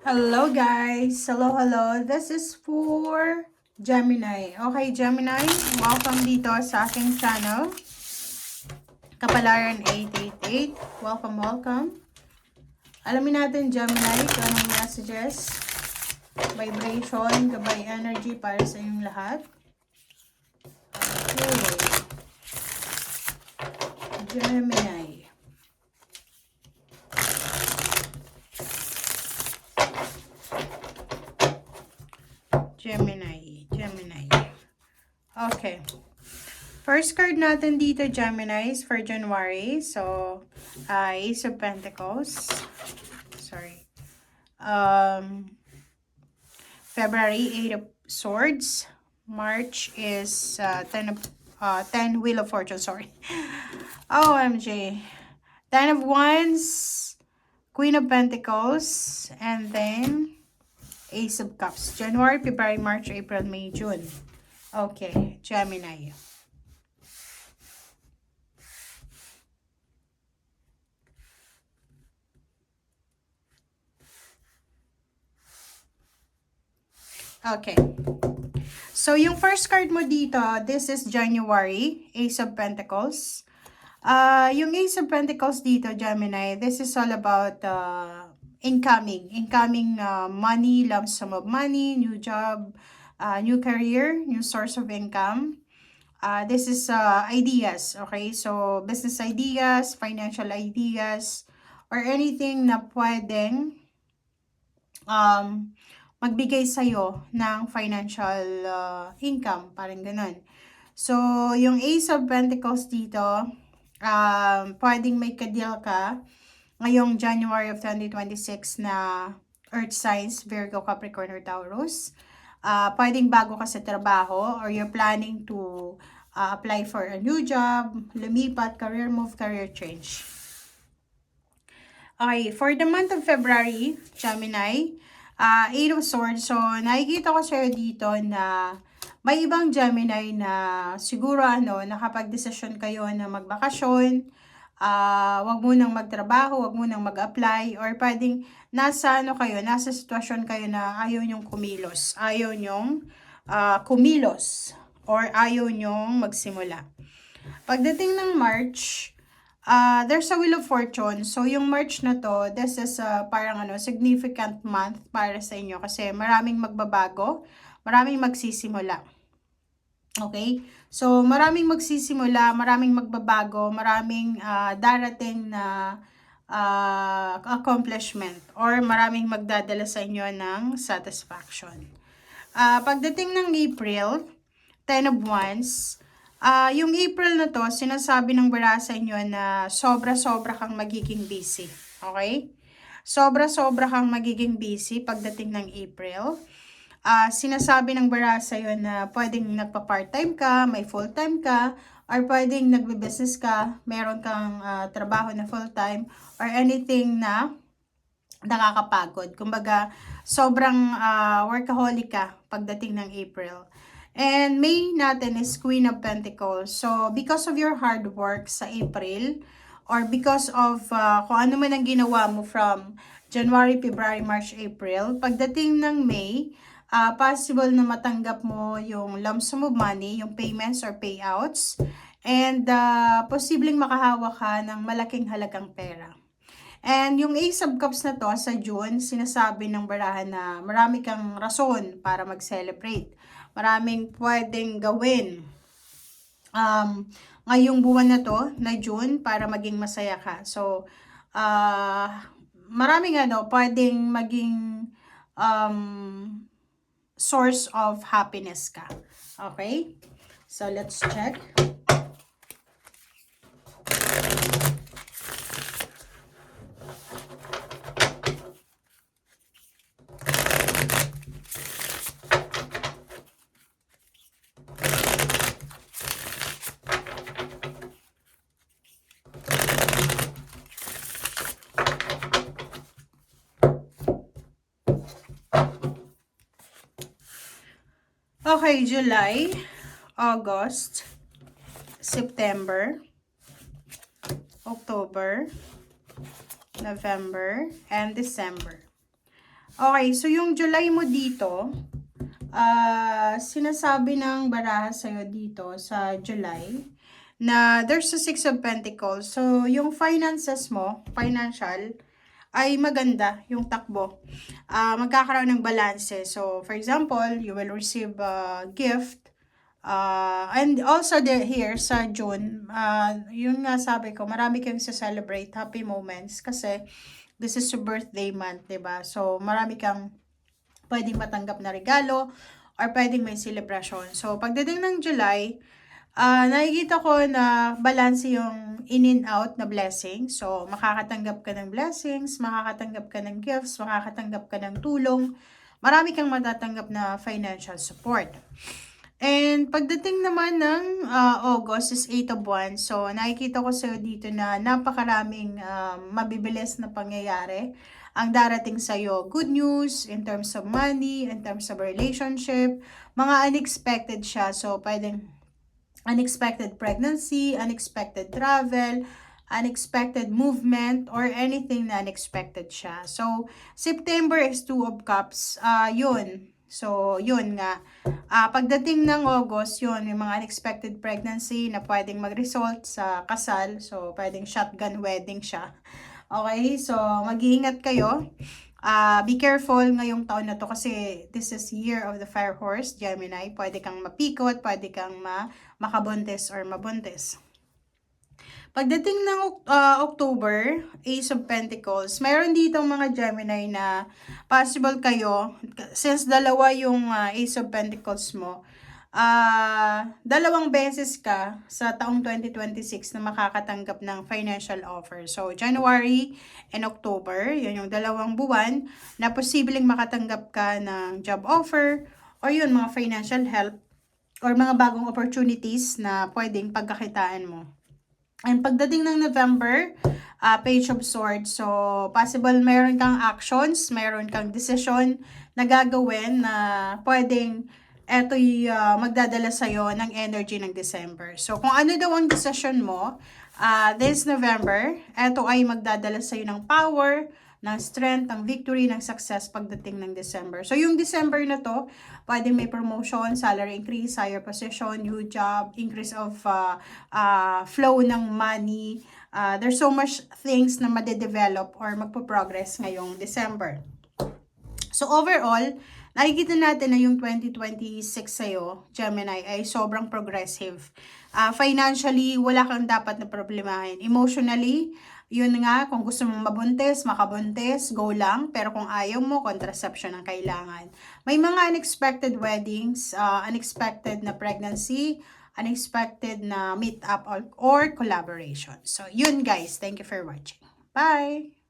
Hello guys! Hello! This is for Gemini. Okay, Gemini, welcome dito sa aking channel. Kapalaran 888. Welcome. Alamin natin, Gemini, kung anong messages, vibration, gabay energy para sa inyong lahat. Okay. Gemini. Okay. First card natin dito, Geminis, for January. So, Ace of Pentacles. Sorry. February, 8 of Swords. March is 10 Wheel of Fortune, sorry. OMG. 10 of Wands, Queen of Pentacles, and then Ace of Cups. January, February, March, April, May, June. Okay, Gemini. Okay. So, yung first card mo dito, this is January, Ace of Pentacles. Yung Ace of Pentacles dito, Gemini, this is all about incoming money, lump sum of money, new job, new career, new source of income. This is ideas, okay? So, business ideas, financial ideas, or anything na pwedeng magbigay sa'yo ng financial income, parang ganun. So, yung Ace of Pentacles dito, pwedeng may ka-deal ka ngayong January of 2026 na Earth signs, Virgo, Capricorn, or Taurus. Pwedeng bago ka sa trabaho or you're planning to apply for a new job, lumipat, career move, career change. Okay, for the month of February, Gemini, 8 of Swords. So, nakikita ko sa'yo dito na may ibang Gemini na siguro nakapag-desisyon kayo na magbakasyon, wag mo nang magtrabaho, wag mo nang mag-apply, or pwedeng nasa sitwasyon kayo na ayaw nyong kumilos, or ayaw nyong magsimula. Pagdating ng March, there's a Wheel of Fortune. So, yung March na to, this is parang significant month para sa inyo kasi maraming magbabago, maraming magsisimula. Okay? So, maraming magsisimula, maraming magbabago, maraming darating na accomplishment or maraming magdadala sa inyo ng satisfaction. Pagdating ng April, 10 of Wands, yung April na to, sinasabi ng bara sa inyo na sobra-sobra kang magiging busy. Okay? Sobra-sobra kang magiging busy pagdating ng April. Sinasabi ng bara sa iyo na pwedeng nagpa-part-time ka, may full-time ka, or pwedeng nagbe-business ka, meron kang trabaho na full-time, or anything na nakakapagod. Kumbaga, sobrang workaholic ka pagdating ng April. And May natin is Queen of Pentacles. So, because of your hard work sa April, or because of kung ano man ang ginawa mo from January, February, March, April, pagdating ng May, possible na matanggap mo yung lump sum of money, yung payments or payouts, and posibleng makahawa ka ng malaking halagang pera. And yung Ace of Cups na to, sa June, sinasabi ng barahan na marami kang rason para mag-celebrate. Maraming pwedeng gawin ngayong buwan na to, na June, para maging masaya ka. So, maraming pwedeng maging source of happiness ka. Okay? So, let's check. Okay, July, August, September, October, November, and December. Okay, so yung July mo dito, sinasabi ng baraha sa'yo dito sa July, na there's a Six of Pentacles. So, yung finances mo, financial, ay maganda yung takbo. Magkakaroon ng balanse. So, for example, you will receive a gift. And also here sa June, yun nga sabi ko, marami kang celebrate happy moments kasi this is your birthday month, 'di ba? So, marami kang pwedeng matanggap na regalo or pwedeng may celebration. So, pagdating ng July, nakikita ko na balance yung in and out na blessing. So, makakatanggap ka ng blessings, makakatanggap ka ng gifts, makakatanggap ka ng tulong. Marami kang matatanggap na financial support. And pagdating naman ng August is 8 of Wands. So, nakikita ko sa'yo dito na napakaraming mabibilis na pangyayari ang darating sa'yo. Good news in terms of money, in terms of relationship, mga unexpected siya. So, pwedeng unexpected pregnancy, unexpected travel, unexpected movement, or anything na unexpected siya. So, September is 2 of Cups. Yun. So, yun nga. Pagdating ng August, yun, may mga unexpected pregnancy na pwedeng mag-result sa kasal. So, pwedeng shotgun wedding siya. Okay, so mag-iingat kayo. Be careful ngayong taon na to kasi this is year of the fire horse, Gemini. Pwede kang mapikot, pwede kang makabuntis or mabuntis. Pagdating ng October, Ace of Pentacles, mayroon dito mga Gemini na possible kayo, since dalawa yung Ace of Pentacles mo, dalawang beses ka sa taong 2026 na makakatanggap ng financial offer. So, January and October, yun yung dalawang buwan na posibleng makatanggap ka ng job offer or yun, mga financial help or mga bagong opportunities na pwedeng pagkakitaan mo. And pagdating ng November, Page of Swords. So, possible meron kang actions, meron kang decision na gagawin na pwedeng eto'y magdadala sa'yo ng energy ng December. So, kung ano daw ang decision mo, this November, eto ay magdadala sa'yo ng power, ng strength, ng victory, ng success pagdating ng December. So, yung December na to, pwedeng may promotion, salary increase, higher position, new job, increase of flow ng money. There's so much things na madedevelop or magpo-progress ngayong December. So, overall, nakikita natin na yung 2026 sa'yo, Gemini, ay sobrang progressive. Financially, wala kang dapat na problemahin. Emotionally, yun nga, kung gusto mong mabuntis, makabuntis, go lang. Pero kung ayaw mo, contraception ang kailangan. May mga unexpected weddings, unexpected na pregnancy, unexpected na meet-up or collaboration. So, yun guys. Thank you for watching. Bye!